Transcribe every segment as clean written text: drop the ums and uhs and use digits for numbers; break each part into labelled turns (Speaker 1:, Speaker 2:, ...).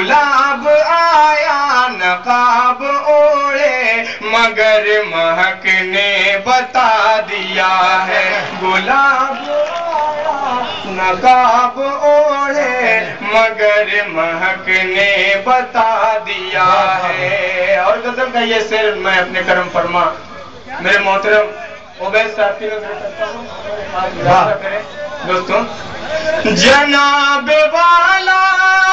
Speaker 1: گلاب آیا نقاب اوڑے مگر مہک نے بتا دیا ہے. گلاب آیا نقاب اوڑے مگر مہک نے بتا دیا ہے. اور غزل کا یہ شعر میں اپنے کرم فرما میرے محترم عبید صاحب کی نظر کرتا ہوں. دوستوں جناب والا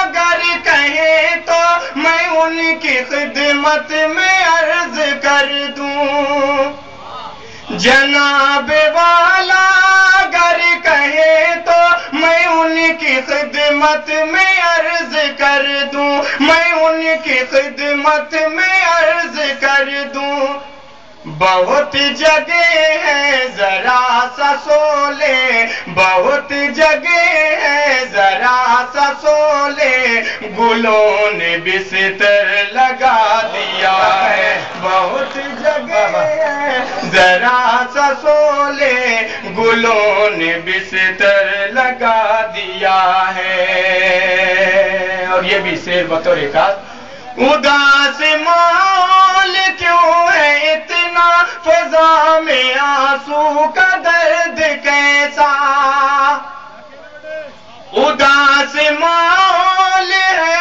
Speaker 1: اگر کہیں تو میں ان کی خدمت میں عرض کر دوں. جناب والا اگر کہیں تو میں ان کی خدمت میں عرض کر دوں. میں ان کی خدمت میں عرض کر دوں. بہت جگہ ہے ذرا سا سولے بہت جگہ ہے ذرا سا سولے گلوں نے بستر لگا دیا ہے. بہت جگہ ہے ذرا سا سولے گلوں نے بستر لگا دیا ہے. اور یہ بھی شعر بطور ایکات. اداس مال کیوں ہے اتنا فضا میں آنسو کا درد کیسا. اداس مال ہے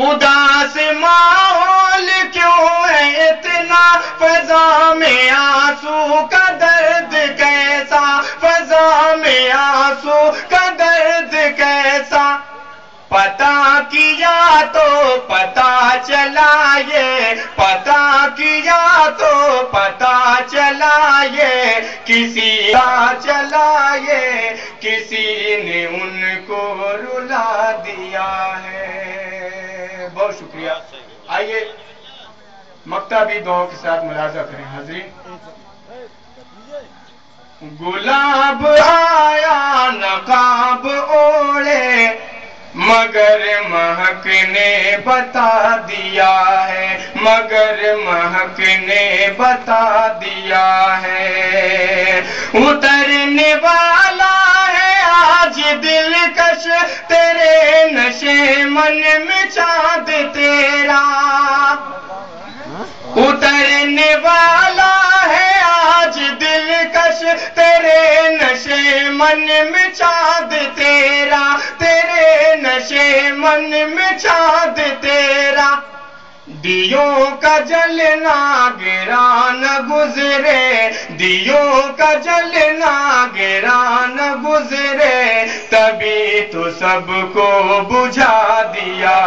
Speaker 1: اداس مال کیوں ہے اتنا فضا میں آنسو کا درد کیسا. فضا میں آنسو کا درد کیسا. پتا کیا تو پتا چلا یہ پتا کیا تو پتا چلا یہ کسی کا چلا یہ کسی نے ان کو رلا دیا ہے. بہت شکریہ. آئیے مکتبی دعاؤں کے ساتھ ملاحظہ کریں حاضرین. گلاب آیا نقاب اوڑے مگر مہک نے بتا دیا ہے. مگر مہک نے بتا دیا ہے. اترنے والا ہے آج دلکش تیرے نشے من میں چاند تیرا. اترنے والا ہے آج دلکش تیرے نشے من میں چاند تیرا. تیرے نشے من میں چاند تیرا. دیوں کا جلنا گرا نہ گزرے دیوں کا جلنا گرا نہ گزرے تبھی تو سب کو بجھا دیا